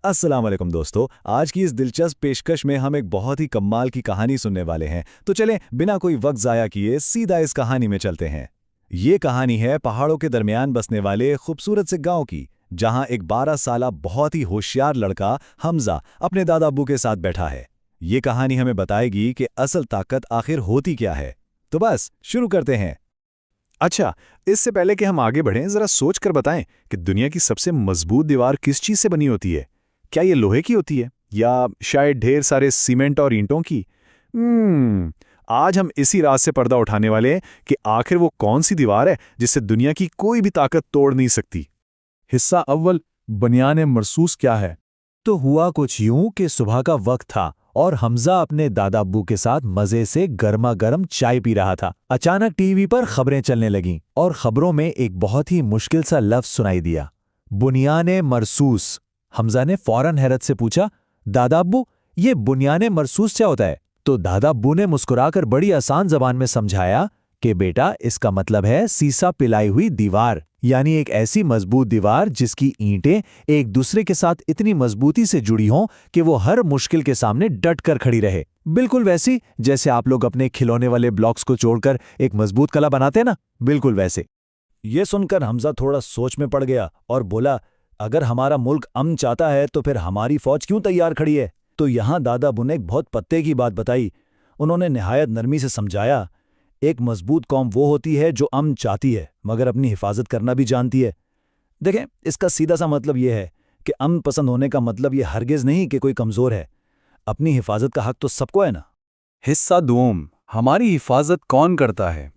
अस्सलाम वालेकुम दोस्तों। आज की इस दिलचस्प पेशकश में हम एक बहुत ही कमाल की कहानी सुनने वाले हैं। तो चलें बिना कोई वक्त ज़ाया किए सीधा इस कहानी में चलते हैं। ये कहानी है पहाड़ों के दरमियान बसने वाले खूबसूरत से गांव की, जहां एक 12 साला बहुत ही होशियार लड़का हमजा अपने दादा अब्बू के साथ बैठा है। ये कहानी हमें बताएगी कि असल ताकत आखिर होती क्या है। तो बस शुरू करते हैं। अच्छा, इससे पहले कि हम आगे बढ़ें, जरा सोच कर बताएं कि दुनिया की सबसे मजबूत दीवार किस चीज से बनी होती है? क्या ये लोहे की होती है या शायद ढेर सारे सीमेंट और ईंटों की? आज हम इसी राज से पर्दा उठाने वाले हैं कि आखिर वो कौन सी दीवार है जिससे दुनिया की कोई भी ताकत तोड़ नहीं सकती। हिस्सा अव्वल, बुनियाद मरसूस क्या है? तो हुआ कुछ यूं कि सुबह का वक्त था और हमजा अपने दादा अब्बू के साथ मजे से गर्मा गर्म चाय पी रहा था। अचानक टीवी पर खबरें चलने लगीं और खबरों में एक बहुत ही मुश्किल सा लफ्ज सुनाई दिया, बुनियाद मरसूस। हमजा ने फौरन हैरत से पूछा, दादा अब्बू, ये बुनियाद मरसूस क्या होता है? तो दादा अब्बू ने मुस्कुराकर बड़ी आसान जबान में समझाया कि बेटा, इसका मतलब है सीसा पिलाई हुई दीवार, यानी एक ऐसी मजबूत दीवार जिसकी ईंटें एक दूसरे के साथ इतनी मजबूती से जुड़ी हों कि वो हर मुश्किल के सामने डट कर खड़ी रहे। बिल्कुल वैसी जैसे आप लोग अपने खिलौने वाले ब्लॉक्स को जोड़कर एक मजबूत कला बनाते हैं ना, बिल्कुल वैसे। ये सुनकर हमजा थोड़ा सोच में पड़ गया और बोला, अगर हमारा मुल्क अमन चाहता है तो फिर हमारी फौज क्यों तैयार खड़ी है? तो यहाँ दादा अब्बू ने एक बहुत पत्ते की बात बताई। उन्होंने निहायत नरमी से समझाया, एक मजबूत कौम वो होती है जो अमन चाहती है मगर अपनी हिफाजत करना भी जानती है। देखें, इसका सीधा सा मतलब यह है कि अमन पसंद होने का मतलब ये हरगिज नहीं कि कोई कमज़ोर है। अपनी हिफाजत का हक तो सबको है ना। हिस्सा दोम, हमारी हिफाजत कौन करता है?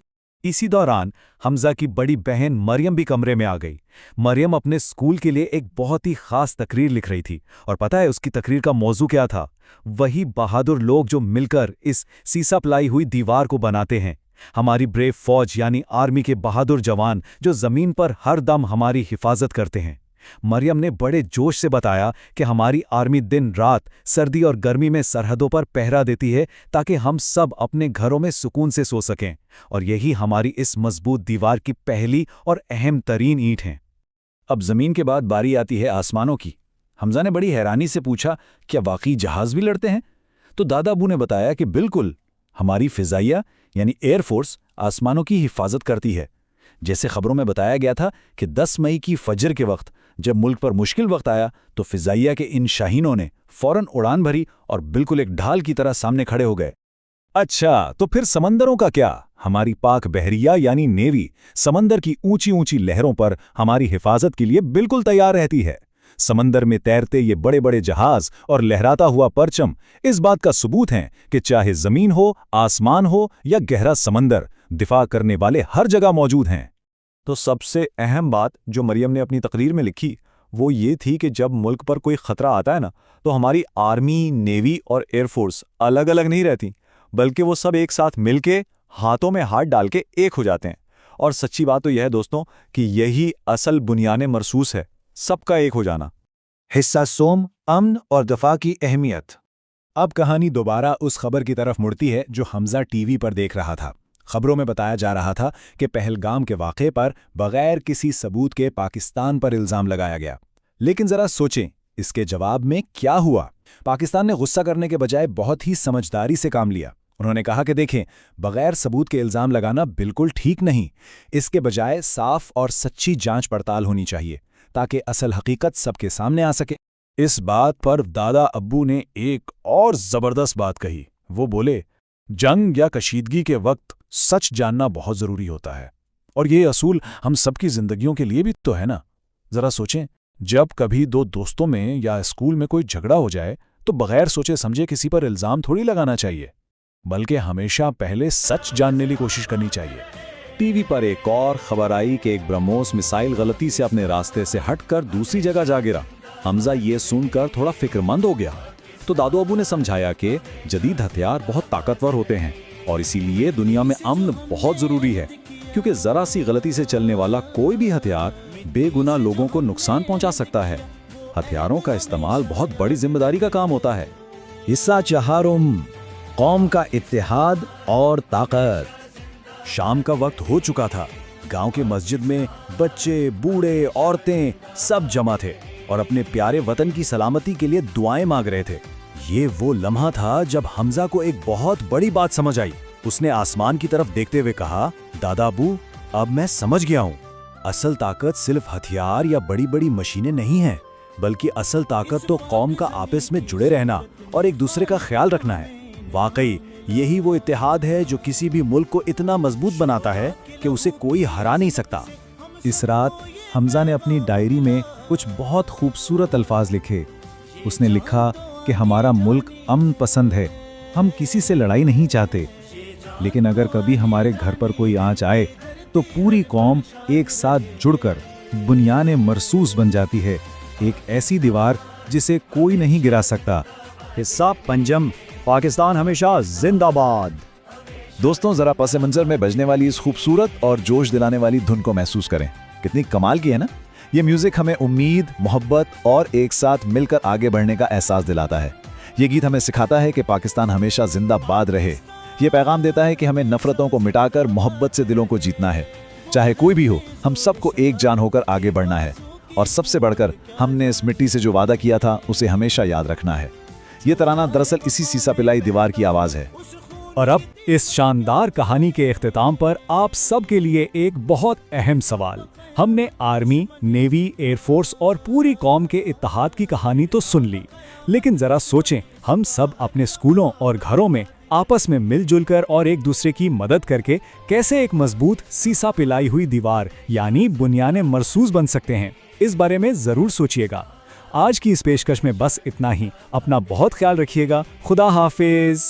इसी दौरान हमजा की बड़ी बहन मरियम भी कमरे में आ गई। मरियम अपने स्कूल के लिए एक बहुत ही खास तकरीर लिख रही थी और पता है उसकी तकरीर का मौजू क्या था? वही बहादुर लोग जो मिलकर इस सीसा पिलाई हुई दीवार को बनाते हैं। हमारी ब्रेव फौज यानी आर्मी के बहादुर जवान जो जमीन पर हर दम हमारी हिफाजत करते हैं। मरियम ने बड़े जोश से बताया कि हमारी आर्मी दिन रात सर्दी और गर्मी में सरहदों पर पहरा देती है ताकि हम सब अपने घरों में सुकून से सो सकें, और यही हमारी इस मजबूत दीवार की पहली और अहम तरीन ईंट है। अब जमीन के बाद बारी आती है आसमानों की। हमजा ने बड़ी हैरानी से पूछा, क्या वाकई जहाज भी लड़ते हैं? तो दादा अब्बू ने बताया कि बिल्कुल, हमारी फिजाइया यानी एयरफोर्स आसमानों की हिफाजत करती है। जैसे खबरों में बताया गया था कि 10 मई की फजर के वक्त जब मुल्क पर मुश्किल वक्त आया तो फिजाइया के इन शाहीनों ने फौरन उड़ान भरी और बिल्कुल एक ढाल की तरह सामने खड़े हो गए। अच्छा, तो फिर समंदरों का क्या? हमारी पाक बहरिया यानी नेवी समंदर की ऊंची ऊंची लहरों पर हमारी हिफाजत के लिए बिल्कुल तैयार रहती है। समंदर में तैरते ये बड़े बड़े जहाज और लहराता हुआ परचम इस बात का सबूत हैं कि चाहे जमीन हो, आसमान हो या गहरा समंदर, दिफा करने वाले हर जगह मौजूद हैं। तो सबसे अहम बात जो मरियम ने अपनी तकरीर में लिखी वो ये थी कि जब मुल्क पर कोई खतरा आता है ना, तो हमारी आर्मी, नेवी और एयरफोर्स अलग अलग नहीं रहती, बल्कि वो सब एक साथ मिलके हाथों में हाथ डाल के एक हो जाते हैं। और सच्ची बात तो यह है दोस्तों कि यही असल बुनियाद मरसूस है, सबका एक हो जाना। हिस्सा सोम, अमन और दफा की अहमियत। अब कहानी दोबारा उस खबर की तरफ मुड़ती है जो हमजा टीवी पर देख रहा था। खबरों में बताया जा रहा था कि पहलगाम के वाक़े पर बगैर किसी सबूत के पाकिस्तान पर इल्ज़ाम लगाया गया। लेकिन ज़रा सोचें, इसके जवाब में क्या हुआ? पाकिस्तान ने गुस्सा करने के बजाय बहुत ही समझदारी से काम लिया। उन्होंने कहा कि देखें, बगैर सबूत के इल्ज़ाम लगाना बिल्कुल ठीक नहीं। इसके बजाय साफ और सच्ची जांच पड़ताल होनी चाहिए ताकि असल हकीकत सबके सामने आ सके। इस बात पर दादा अब्बू ने एक और ज़बरदस्त बात कही। वो बोले, जंग या कशीदगी के वक्त सच जानना बहुत ज़रूरी होता है, और ये असूल हम सबकी ज़िंदगियों के लिए भी तो है ना। ज़रा सोचें, जब कभी दो दोस्तों में या स्कूल में कोई झगड़ा हो जाए तो बगैर सोचे समझे किसी पर इल्ज़ाम थोड़ी लगाना चाहिए, बल्कि हमेशा पहले सच जानने की कोशिश करनी चाहिए। टीवी पर एक और खबर आई कि एक ब्रह्मोस मिसाइल गलती से अपने रास्ते से हटकर दूसरी जगह जा गिरा। हमजा ये सुनकर थोड़ा फिक्रमंद हो गया। तो दादू अबू ने समझाया कि जदीद हथियार बहुत ताकतवर होते हैं और इसीलिए दुनिया में अमन बहुत ज़रूरी है, क्योंकि ज़रा सी गलती से चलने वाला कोई भी हथियार बेगुनाह लोगों को नुकसान पहुंचा सकता है। हथियारों का इस्तेमाल बहुत बड़ी जिम्मेदारी का काम होता है। हिस्सा चहारुम, कौम का इत्तेहाद और ताकत। शाम का वक्त हो चुका था। गांव के मस्जिद में बच्चे, बूढ़े, औरतें सब जमा थे। और अपने प्यारे वतन की सलामती के लिए दुआएं मांग रहे थे। ये वो लम्हा था जब हमजा को एक बहुत बड़ी बात समझ आई। उसने आसमान की तरफ देखते हुए कहा, दादा अबू, अब मैं समझ गया हूँ। असल ताकत सिर्फ हथियार या बड़ी बड़ी मशीनें नहीं है, बल्कि असल ताकत तो कौम का आपस में जुड़े रहना और एक दूसरे का ख्याल रखना है। वाकई यही वो इत्तेहाद है जो किसी भी मुल्क को इतना मजबूत बनाता है कि उसे कोई हरा नहीं सकता। इस रात हमजा ने अपनी डायरी में कुछ बहुत खूबसूरत अल्फाज लिखे। उसने लिखा कि हमारा मुल्क अमन पसंद है, हम किसी से लड़ाई नहीं चाहते, लेकिन अगर कभी हमारे घर पर कोई आंच आए तो पूरी कौम एक साथ जुड़कर बुनियाने मरसूस बन जाती है, एक ऐसी दीवार जिसे कोई नहीं गिरा सकता। हिस्सा पंजम, पाकिस्तान हमेशा जिंदाबाद। दोस्तों, जरा पस मंजर में बजने वाली इस खूबसूरत और जोश दिलाने वाली धुन को महसूस करें। कितनी कमाल की है ना। ये म्यूजिक हमें उम्मीद, मोहब्बत और एक साथ मिलकर आगे बढ़ने का एहसास दिलाता है। ये गीत हमें सिखाता है कि पाकिस्तान हमेशा जिंदाबाद रहे। ये पैगाम देता है कि हमें नफरतों को मिटाकर मोहब्बत से दिलों को जीतना है। चाहे कोई भी हो, हम सबको एक जान होकर आगे बढ़ना है। और सबसे बढ़कर हमने इस मिट्टी से जो वादा किया था उसे हमेशा याद रखना है। ये तराना दरअसल इसी सीसा पिलाई दीवार की आवाज़ है। और अब इस शानदार कहानी के इख्तिताम पर आप सब के लिए एक बहुत अहम सवाल। हमने आर्मी, नेवी, एयरफोर्स और पूरी कौम के इत्तेहाद की कहानी तो सुन ली, लेकिन जरा सोचें, हम सब अपने स्कूलों और घरों में आपस में मिलजुल कर और एक दूसरे की मदद करके कैसे एक मजबूत सीसा पिलाई हुई दीवार यानी बुनियाने मरसूस बन सकते हैं। इस बारे में जरूर सोचिएगा। आज की इस पेशकश में बस इतना ही। अपना बहुत ख्याल रखिएगा। खुदा हाफिज।